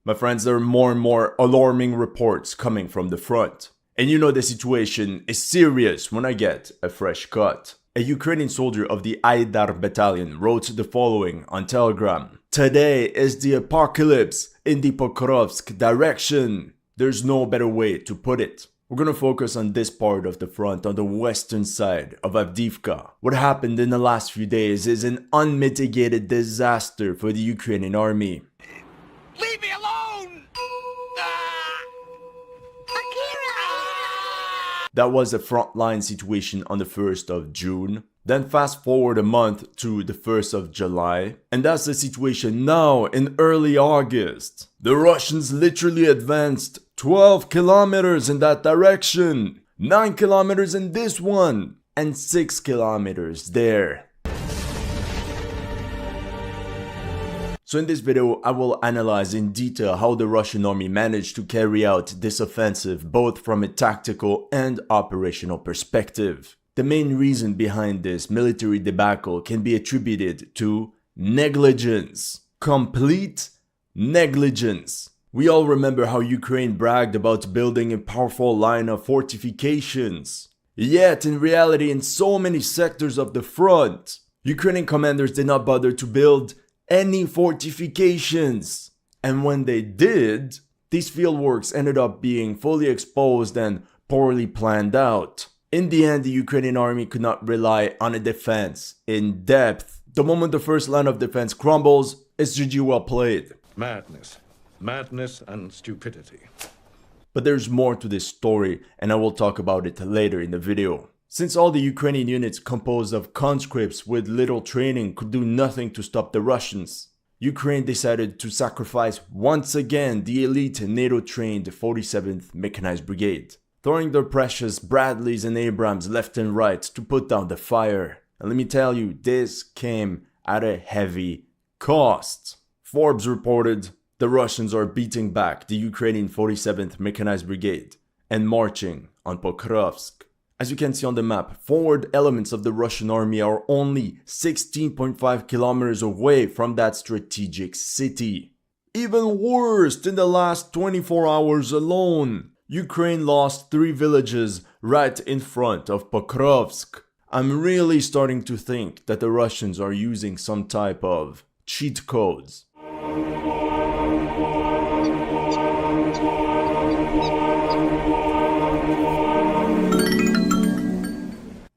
My friends, there are more and more alarming reports coming from the front. And you know the situation is serious when I get a fresh cut. A Ukrainian soldier of the Aidar battalion wrote the following on Telegram. Today is the apocalypse in the Pokrovsk direction. There's no better way to put it. We're gonna focus on this part of the front on the western side of Avdiivka. What happened in the last few days is an unmitigated disaster for the Ukrainian army. Leave me alone! That was a frontline situation on the 1st of June. Then fast forward a month to the 1st of July. And that's the situation now in early August. The Russians literally advanced 12 kilometers in that direction, 9 kilometers in this one, and 6 kilometers there. So in this video, I will analyze in detail how the Russian army managed to carry out this offensive both from a tactical and operational perspective. The main reason behind this military debacle can be attributed to negligence. Complete negligence. We all remember how Ukraine bragged about building a powerful line of fortifications. Yet in reality, in so many sectors of the front, Ukrainian commanders did not bother to build any fortifications. And when they did, these fieldworks ended up being fully exposed and poorly planned out. In the end, the Ukrainian army could not rely on a defense in depth. The moment the first line of defense crumbles, it's GG well played. Madness and stupidity. But there's more to this story, and I will talk about it later in the video. Since all the Ukrainian units composed of conscripts with little training could do nothing to stop the Russians, Ukraine decided to sacrifice once again the elite NATO-trained 47th Mechanized Brigade, throwing their precious Bradleys and Abrams left and right to put down the fire. And let me tell you, this came at a heavy cost. Forbes reported the Russians are beating back the Ukrainian 47th Mechanized Brigade and marching on Pokrovsk. As you can see on the map, forward elements of the Russian army are only 16.5 kilometers away from that strategic city. Even worse, in the last 24 hours alone, Ukraine lost 3 villages right in front of Pokrovsk. I'm really starting to think that the Russians are using some type of cheat codes.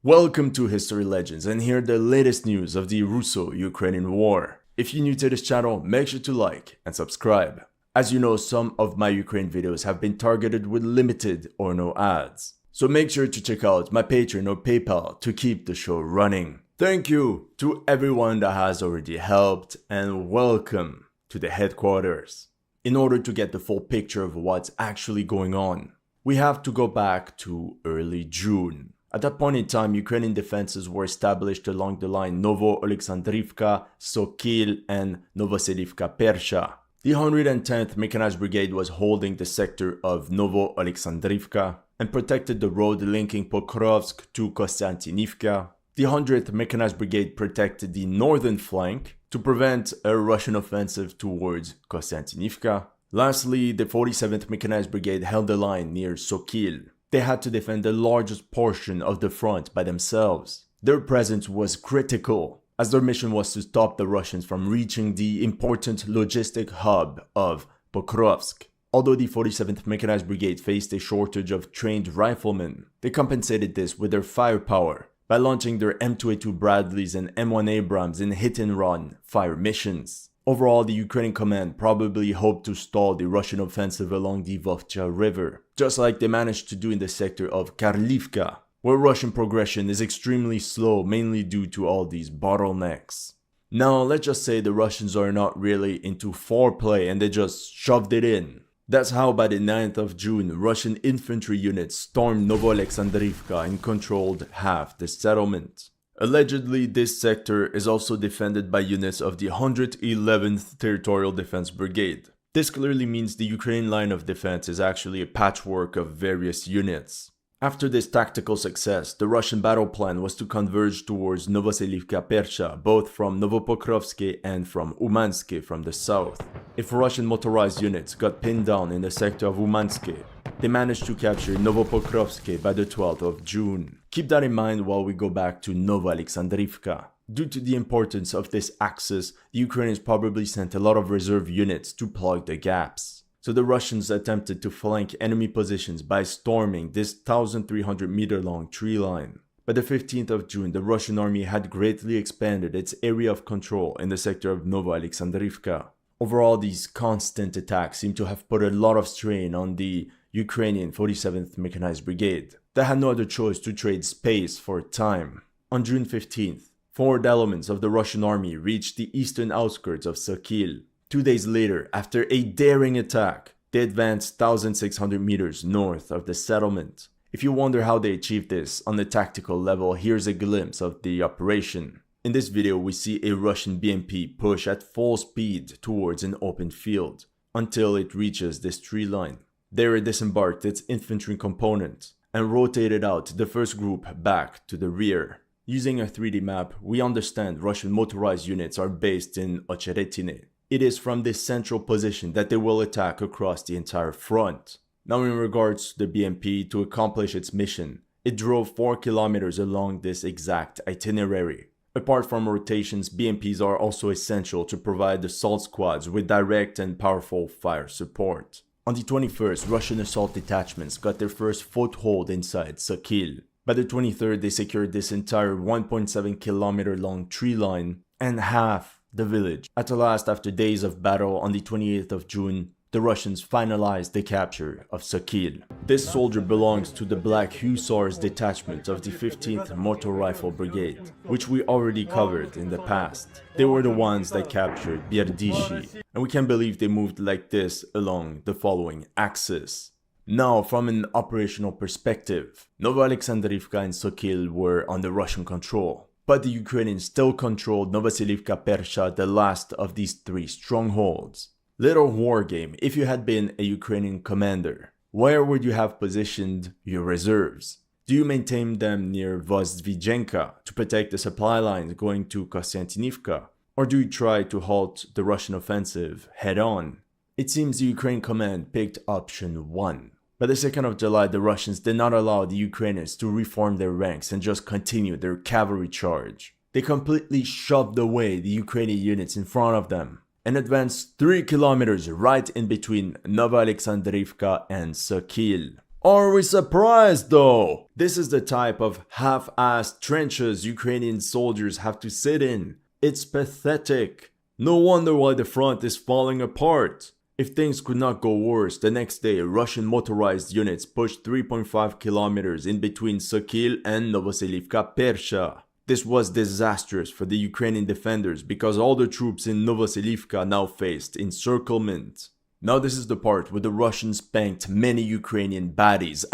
Welcome to History Legends, and here are the latest news of the Russo-Ukrainian War. If you're new to this channel, make sure to like and subscribe. As you know, some of my Ukraine videos have been targeted with limited or no ads. So make sure to check out my Patreon or PayPal to keep the show running. Thank you to everyone that has already helped, and welcome to the headquarters. In order to get the full picture of what's actually going on, we have to go back to early June. At that point in time, Ukrainian defenses were established along the line Novo-Oleksandrivka, Sokil, and Novoselivka-Persha. The 110th Mechanized Brigade was holding the sector of Novo-Oleksandrivka and protected the road linking Pokrovsk to Kostiantynivka. The 100th Mechanized Brigade protected the northern flank to prevent a Russian offensive towards Kostiantynivka. Lastly, the 47th Mechanized Brigade held the line near Sokil. They had to defend the largest portion of the front by themselves. Their presence was critical, as their mission was to stop the Russians from reaching the important logistic hub of Pokrovsk. Although the 47th Mechanized Brigade faced a shortage of trained riflemen, they compensated this with their firepower by launching their M2A2 Bradleys and M1 Abrams in hit-and-run fire missions. Overall, the Ukrainian command probably hoped to stall the Russian offensive along the Vovcha River, just like they managed to do in the sector of Karlivka, where Russian progression is extremely slow, mainly due to all these bottlenecks. Now, let's just say the Russians are not really into foreplay and they just shoved it in. That's how by the 9th of June, Russian infantry units stormed Novo-Oleksandrivka and controlled half the settlement. Allegedly, this sector is also defended by units of the 111th Territorial Defense Brigade. This clearly means the Ukrainian line of defense is actually a patchwork of various units. After this tactical success, the Russian battle plan was to converge towards Novoselivka-Persha, both from Novopokrovsky and from Umansky from the south. If Russian motorized units got pinned down in the sector of Umansky, they managed to capture Novopokrovsky by the 12th of June. Keep that in mind while we go back to Novoalexandrivka. Due to the importance of this axis, the Ukrainians probably sent a lot of reserve units to plug the gaps. So the Russians attempted to flank enemy positions by storming this 1,300 meter long tree line. By the 15th of June, the Russian army had greatly expanded its area of control in the sector of Novoalexandrivka. Overall, these constant attacks seem to have put a lot of strain on the Ukrainian 47th Mechanized Brigade. They had no other choice to trade space for time. On June 15th, forward elements of the Russian army reached the eastern outskirts of Sokil. 2 days later, after a daring attack, they advanced 1,600 meters north of the settlement. If you wonder how they achieved this on the tactical level, here's a glimpse of the operation. In this video, we see a Russian BMP push at full speed towards an open field until it reaches this tree line. There it disembarked its infantry component and rotated out the first group back to the rear. Using a 3D map, we understand Russian motorized units are based in Ocheretine. It is from this central position that they will attack across the entire front. Now in regards to the BMP, to accomplish its mission, it drove 4 kilometers along this exact itinerary. Apart from rotations, BMPs are also essential to provide assault squads with direct and powerful fire support. On the 21st, Russian assault detachments got their first foothold inside Sokil. By the 23rd, they secured this entire 1.7 kilometer long tree line and half the village. At last, after days of battle, on the 28th of June, the Russians finalized the capture of Sokil. This soldier belongs to the Black Hussars detachment of the 15th Motor Rifle Brigade, which we already covered in the past. They were the ones that captured Bierdishi, and we can believe they moved like this along the following axis. Now, from an operational perspective, Novoalexandrivka and Sokil were under Russian control. But the Ukrainians still controlled Novoselivka-Persha, the last of these 3 strongholds. Little war game, if you had been a Ukrainian commander, where would you have positioned your reserves? Do you maintain them near Vozdvijenka to protect the supply lines going to Kostiantynivka? Or do you try to halt the Russian offensive head on? It seems the Ukraine command picked option 1. By the 2nd of July, the Russians did not allow the Ukrainians to reform their ranks and just continue their cavalry charge. They completely shoved away the Ukrainian units in front of them and advanced 3 kilometers right in between Novoalexandrivka and Sokil. Are we surprised though? This is the type of half-assed trenches Ukrainian soldiers have to sit in. It's pathetic. No wonder why the front is falling apart. If things could not go worse, the next day Russian motorized units pushed 3.5 kilometers in between Sokil and Novoselivka-Persha. This was disastrous for the Ukrainian defenders because all the troops in Novoselivka now faced encirclement. Now this is the part where the Russians spanked many Ukrainian Bradleys.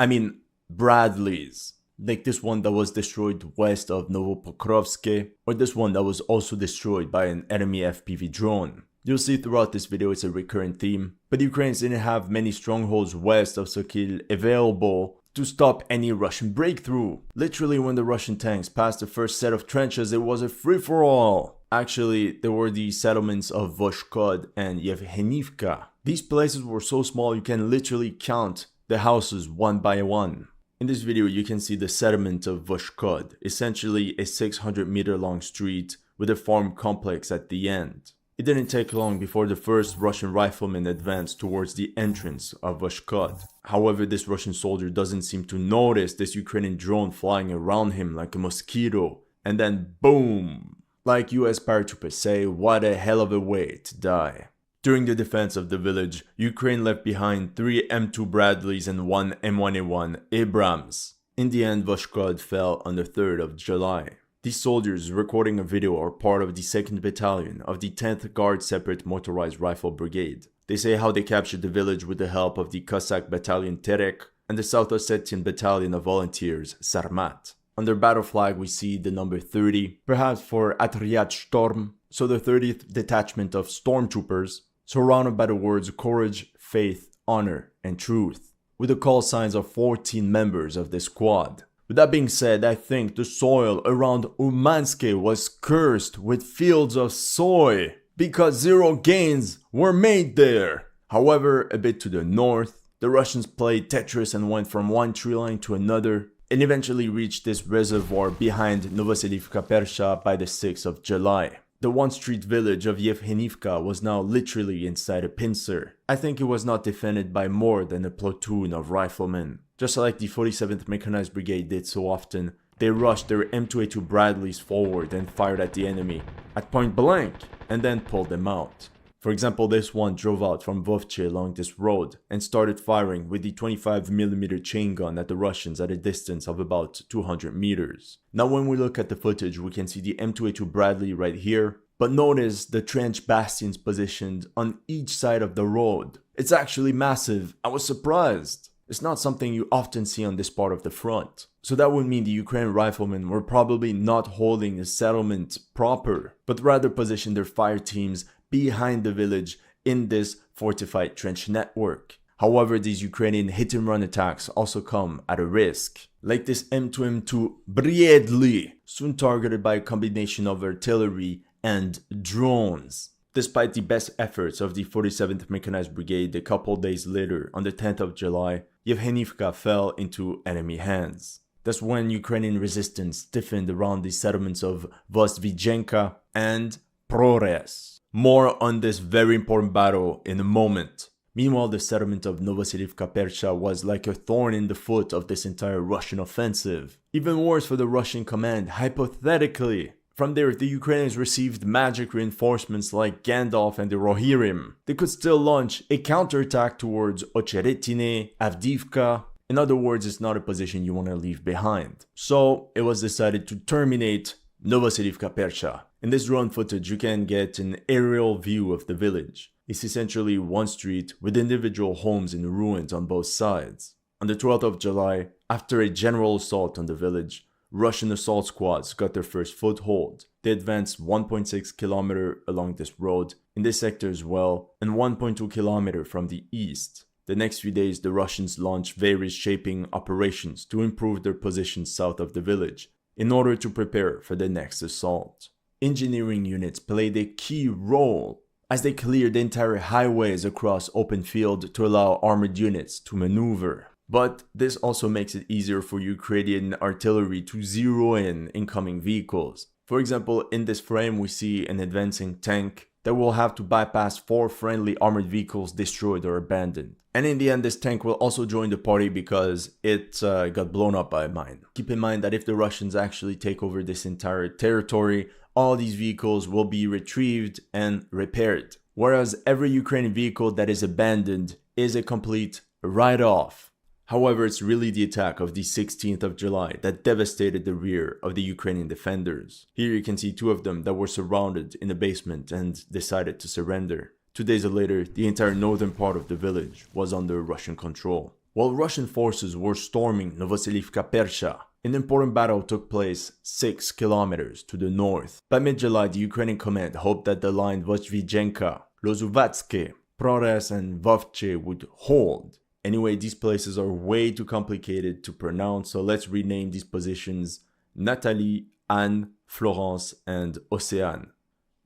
Like this one that was destroyed west of Novopokrovsky, or this one that was also destroyed by an enemy FPV drone. You'll see throughout this video it's a recurrent theme, but the Ukrainians didn't have many strongholds west of Sokil available to stop any Russian breakthrough. Literally, when the Russian tanks passed the first set of trenches, it was a free-for-all. Actually, there were the settlements of Voshkod and Yevhenivka. These places were so small you can literally count the houses one by one. In this video, you can see the settlement of Voshkod, essentially a 600 meter long street with a farm complex at the end. It didn't take long before the first Russian rifleman advanced towards the entrance of Voshkod. However, this Russian soldier doesn't seem to notice this Ukrainian drone flying around him like a mosquito. And then boom! Like US paratroopers say, what a hell of a way to die. During the defense of the village, Ukraine left behind 3 M2 Bradleys and 1 M1A1 Abrams. In the end, Voshkod fell on the 3rd of July. These soldiers recording a video are part of the 2nd Battalion of the 10th Guard Separate Motorized Rifle Brigade. They say how they captured the village with the help of the Cossack Battalion Terek and the South Ossetian Battalion of Volunteers Sarmat. On their battle flag we see the number 30, perhaps for Atriat Storm, so the 30th Detachment of Stormtroopers, surrounded by the words courage, faith, honor, and truth. with the call signs of 14 members of the squad. With that being said, I think the soil around Umanske was cursed with fields of soy because zero gains were made there. However, a bit to the north, the Russians played Tetris and went from one tree line to another and eventually reached this reservoir behind Novoselivka-Persha by the 6th of July. The one-street village of Yevhenivka was now literally inside a pincer. I think it was not defended by more than a platoon of riflemen. Just like the 47th Mechanized Brigade did so often, they rushed their M2A2 Bradleys forward and fired at the enemy at point blank and then pulled them out. For example, this one drove out from Vovche along this road and started firing with the 25mm chain gun at the Russians at a distance of about 200 meters. Now when we look at the footage, we can see the M2A2 Bradley right here, but notice the trench bastions positioned on each side of the road. It's actually massive. I was surprised. It's not something you often see on this part of the front. So that would mean the Ukrainian riflemen were probably not holding the settlement proper, but rather positioned their fire teams behind the village in this fortified trench network. However, these Ukrainian hit-and-run attacks also come at a risk, like this M2M2 Bradley, soon targeted by a combination of artillery and drones. Despite the best efforts of the 47th Mechanized Brigade, a couple days later, on the 10th of July, Yevhenivka fell into enemy hands. That's when Ukrainian resistance stiffened around the settlements of Vostvijenka and Prores. More on this very important battle in a moment. Meanwhile, the settlement of Novoselivka-Persha was like a thorn in the foot of this entire Russian offensive. Even worse for the Russian command, hypothetically. From there, the Ukrainians received magic reinforcements like Gandalf and the Rohirrim. They could still launch a counterattack towards Ocheretine, Avdiivka. In other words, it's not a position you want to leave behind. So, it was decided to terminate Novoselivka-Persha. In this drone footage, you can get an aerial view of the village. It's essentially one street with individual homes in ruins on both sides. On the 12th of July, after a general assault on the village, Russian assault squads got their first foothold. They advanced 1.6 km along this road, in this sector as well, and 1.2 km from the east. The next few days, the Russians launched various shaping operations to improve their position south of the village, in order to prepare for the next assault. Engineering units played a key role as they cleared entire highways across open field to allow armored units to maneuver. But this also makes it easier for Ukrainian artillery to zero in incoming vehicles. For example, in this frame we see an advancing tank that will have to bypass 4 friendly armored vehicles destroyed or abandoned. And in the end, this tank will also join the party because it got blown up by a mine. Keep in mind that if the Russians actually take over this entire territory, all these vehicles will be retrieved and repaired. Whereas every Ukrainian vehicle that is abandoned is a complete write-off. However, it's really the attack of the 16th of July that devastated the rear of the Ukrainian defenders. Here you can see 2 of them that were surrounded in the basement and decided to surrender. 2 days later, the entire northern part of the village was under Russian control. While Russian forces were storming Novoselivka-Persha, an important battle took place 6 kilometers to the north. By mid-July, the Ukrainian command hoped that the line Vostvijenka, Lozovatske, Prores and Vovche would hold. Anyway, these places are way too complicated to pronounce, so let's rename these positions Nathalie, Anne, Florence, and Océane.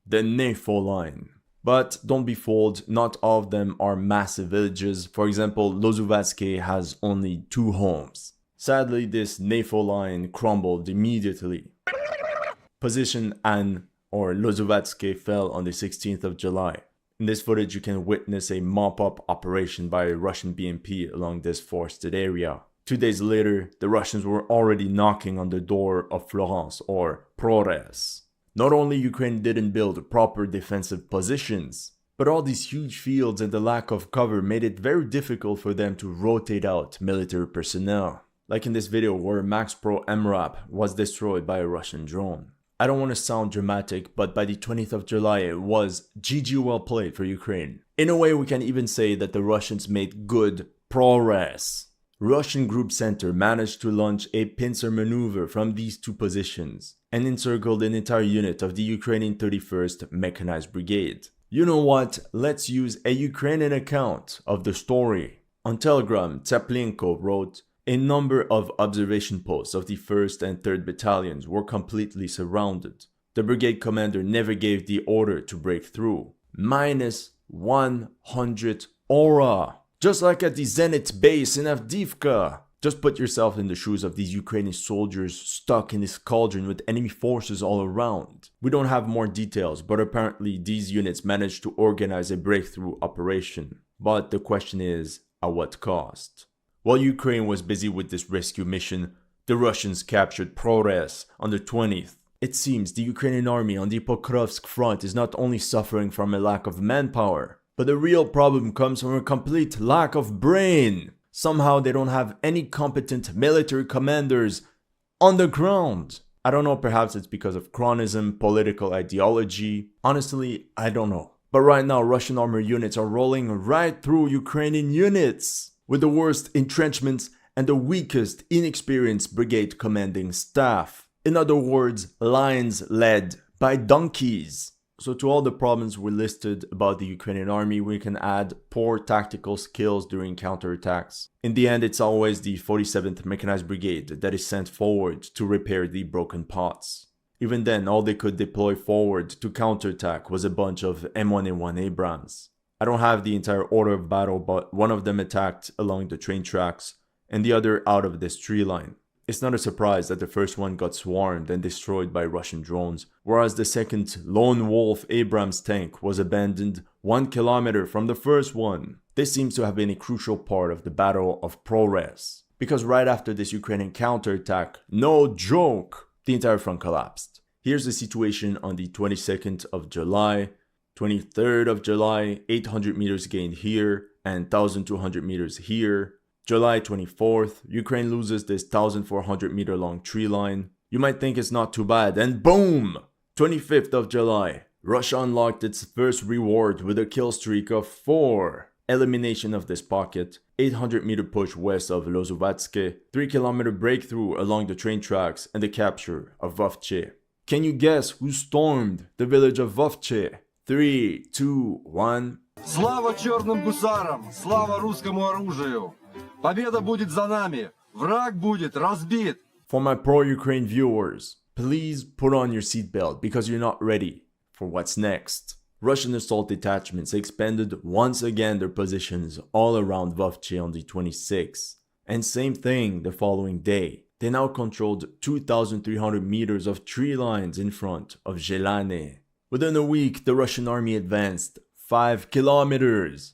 The Nefo line. But don't be fooled, not all of them are massive villages. For example, Lozovatske has only 2 homes. Sadly, this Nefo line crumbled immediately. Position Anne or Lozovatske fell on the 16th of July. In this footage, you can witness a mop-up operation by a Russian BMP along this forested area. 2 days later, the Russians were already knocking on the door of Florence or Prores. Not only Ukraine didn't build proper defensive positions, but all these huge fields and the lack of cover made it very difficult for them to rotate out military personnel. Like in this video where Max Pro MRAP was destroyed by a Russian drone. I don't want to sound dramatic, but by the 20th of July it was GG well played for Ukraine. In a way, we can even say that the Russians made good progress. Russian Group Center managed to launch a pincer maneuver from these 2 positions and encircled an entire unit of the Ukrainian 31st Mechanized Brigade. You know what? Let's use a Ukrainian account of the story. On Telegram, Tsaplenko wrote, "A number of observation posts of the 1st and 3rd battalions were completely surrounded. The brigade commander never gave the order to break through. Minus 100 aura. Just like at the Zenit base in Avdiivka." Just put yourself in the shoes of these Ukrainian soldiers stuck in this cauldron with enemy forces all around. We don't have more details, but apparently these units managed to organize a breakthrough operation. But the question is, at what cost? While Ukraine was busy with this rescue mission, the Russians captured Progress on the 20th. It seems the Ukrainian army on the Pokrovsk front is not only suffering from a lack of manpower, but the real problem comes from a complete lack of brain. Somehow they don't have any competent military commanders on the ground. I don't know, perhaps it's because of chronism, political ideology. Honestly, I don't know. But right now, Russian armor units are rolling right through Ukrainian units, with the worst entrenchments and the weakest, inexperienced brigade commanding staff. In other words, lines led by donkeys. So to all the problems we listed about the Ukrainian army, we can add poor tactical skills during counterattacks. In the end, it's always the 47th Mechanized Brigade that is sent forward to repair the broken pots. Even then, all they could deploy forward to counterattack was a bunch of M1A1 Abrams. I don't have the entire order of battle, but one of them attacked along the train tracks and the other out of this tree line. It's not a surprise that the first one got swarmed and destroyed by Russian drones, whereas the second Lone Wolf Abrams tank was abandoned 1 kilometer from the first one. This seems to have been a crucial part of the Battle of Progress, because right after this Ukrainian counterattack, no joke, the entire front collapsed. Here's the situation on the 22nd of July, 23rd of July, 800 meters gained here and 1,200 meters here. July 24th, Ukraine loses this 1,400 meter long tree line. You might think it's not too bad, and boom! 25th of July, Russia unlocked its first reward with a kill streak of 4. Elimination of this pocket, 800 meter push west of Lozovatske, 3 kilometer breakthrough along the train tracks, and the capture of Vovche. Can you guess who stormed the village of Vovche? 3, 2, 1. Слава черным гусарам! Слава русскому оружию! Победа будет за нами! Враг будет разбит! For my pro-Ukraine viewers, please put on your seatbelt because you're not ready for what's next. Russian assault detachments expanded once again their positions all around Vovche on the 26th. And same thing the following day. They now controlled 2,300 meters of tree lines in front of Zelane. Within a week, the Russian army advanced 5 kilometers.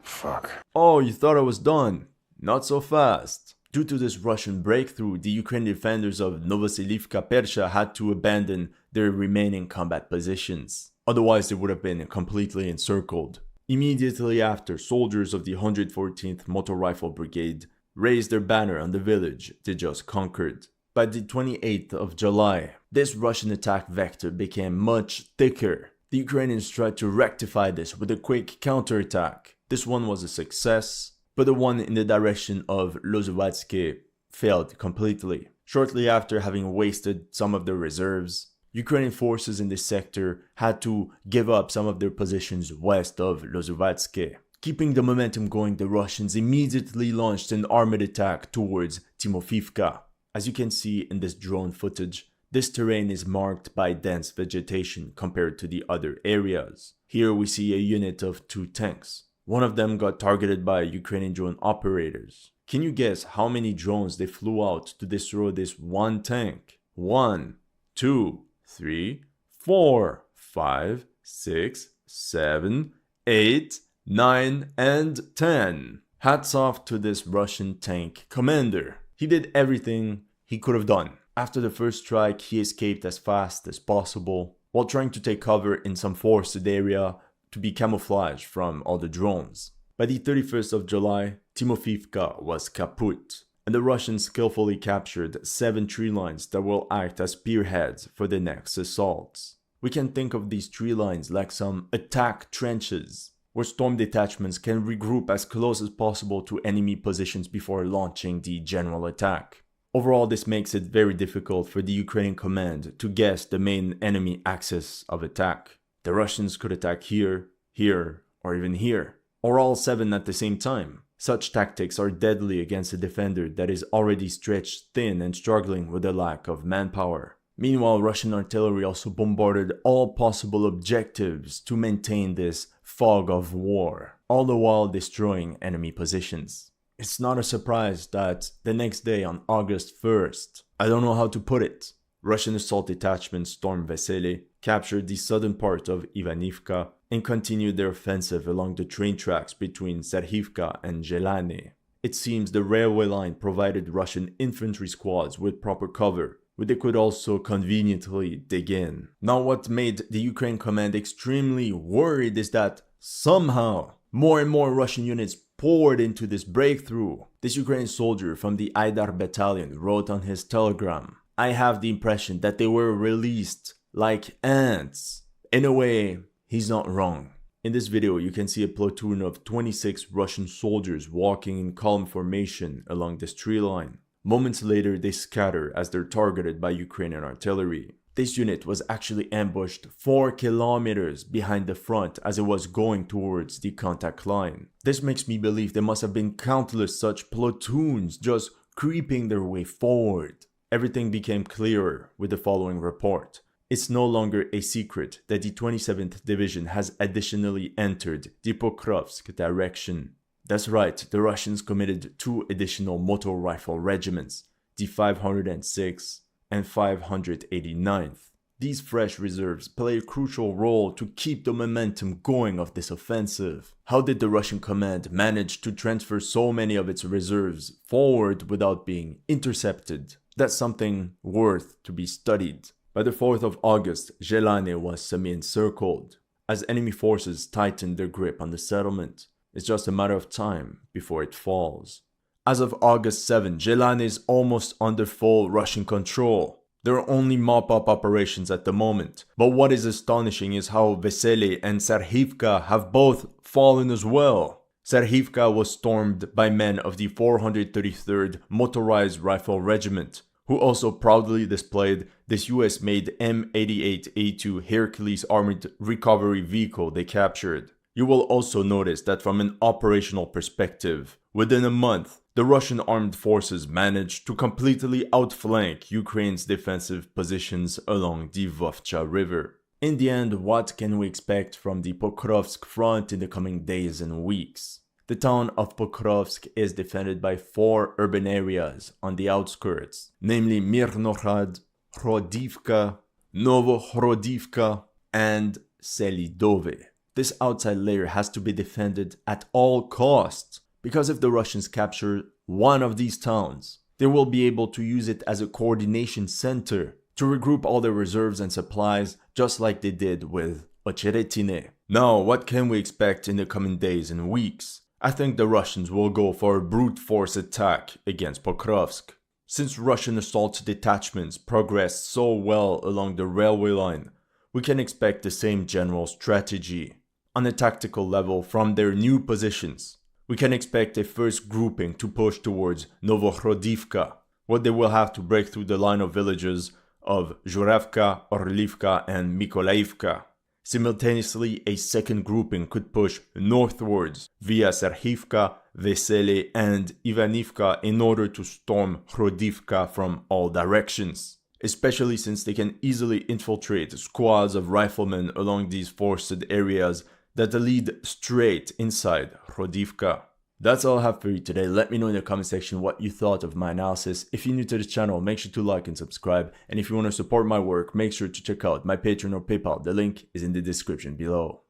Fuck. Oh, you thought I was done? Not so fast. Due to this Russian breakthrough, the Ukrainian defenders of Novoselivka-Persha had to abandon their remaining combat positions. Otherwise, they would have been completely encircled. Immediately after, soldiers of the 114th Motor Rifle Brigade raised their banner on the village they just conquered. By the 28th of July, this Russian attack vector became much thicker. The Ukrainians tried to rectify this with a quick counterattack. This one was a success, but the one in the direction of Lozovatske failed completely. Shortly after having wasted some of their reserves, Ukrainian forces in this sector had to give up some of their positions west of Lozovatske. Keeping the momentum going, the Russians immediately launched an armored attack towards Timofivka. As you can see in this drone footage, this terrain is marked by dense vegetation compared to the other areas. Here we see a unit of 2 tanks. One of them got targeted by Ukrainian drone operators. Can you guess how many drones they flew out to destroy this one tank? 1, 2, 3, 4, 5, 6, 7, 8, 9, and 10. Hats off to this Russian tank commander. He did everything he could have done. After the first strike, he escaped as fast as possible while trying to take cover in some forested area to be camouflaged from all the drones. By the 31st of July, Timofivka was kaput, and the Russians skillfully captured 7 tree lines that will act as spearheads for the next assaults. We can think of these tree lines like some attack trenches, where storm detachments can regroup as close as possible to enemy positions before launching the general attack. Overall, this makes it very difficult for the Ukrainian command to guess the main enemy axis of attack. The Russians could attack here, here, or even here. or all 7 at the same time. Such tactics are deadly against a defender that is already stretched thin and struggling with a lack of manpower. Meanwhile, Russian artillery also bombarded all possible objectives to maintain this fog of war, all the while destroying enemy positions. It's not a surprise that the next day on August 1st, I don't know how to put it, Russian assault detachments stormed Vesely, captured the southern part of Ivanivka, and continued their offensive along the train tracks between Serhivka and Zhelany. It seems the railway line provided Russian infantry squads with proper cover, where they could also conveniently dig in. Now, what made the Ukraine command extremely worried is that somehow more and more Russian units poured into this breakthrough. This Ukrainian soldier from the Aidar battalion wrote on his telegram, "I have the impression that they were released like ants." In a way, he's not wrong. In this video, you can see a platoon of 26 Russian soldiers walking in column formation along this tree line. Moments later, they scatter as they're targeted by Ukrainian artillery. This unit was actually ambushed 4 kilometers behind the front as it was going towards the contact line. This makes me believe there must have been countless such platoons just creeping their way forward. Everything became clearer with the following report. It's no longer a secret that the 27th Division has additionally entered the Pokrovsk direction. That's right, the Russians committed 2 additional motor rifle regiments, the 506th and 589th. These fresh reserves play a crucial role to keep the momentum going of this offensive. How did the Russian command manage to transfer so many of its reserves forward without being intercepted? That's something worth to be studied. By the 4th of August, Zhelany was semi-encircled. As enemy forces tightened their grip on the settlement, it's just a matter of time before it falls. As of August 7, Zhelany is almost under full Russian control. There are only mop-up operations at the moment, but what is astonishing is how Vesely and Serhivka have both fallen as well. Serhivka was stormed by men of the 433rd Motorized Rifle Regiment, who also proudly displayed this US-made M88A2 Hercules armored recovery vehicle they captured. You will also notice that from an operational perspective, within a month, the Russian armed forces managed to completely outflank Ukraine's defensive positions along the Vovcha River. In the end, what can we expect from the Pokrovsk front in the coming days and weeks? The town of Pokrovsk is defended by 4 urban areas on the outskirts, namely Mirnohrad, Hrodivka, Novohrodivka, and Selidove. This outside layer has to be defended at all costs, because if the Russians capture one of these towns, they will be able to use it as a coordination center to regroup all their reserves and supplies, just like they did with Ocheretine. Now, what can we expect in the coming days and weeks? I think the Russians will go for a brute force attack against Pokrovsk. Since Russian assault detachments progressed so well along the railway line, we can expect the same general strategy. On a tactical level, from their new positions, we can expect a first grouping to push towards Novohrodivka, where they will have to break through the line of villages of Zhurevka, Orlivka, and Mykolaivka. Simultaneously, a second grouping could push northwards via Serhivka, Vesely, and Ivanivka in order to storm Hrodivka from all directions, especially since they can easily infiltrate squads of riflemen along these forested areas that lead straight inside Hrodivka. That's all I have for you today. Let me know in the comment section what you thought of my analysis. If you're new to this channel, make sure to like and subscribe. And if you want to support my work, make sure to check out my Patreon or PayPal. The link is in the description below.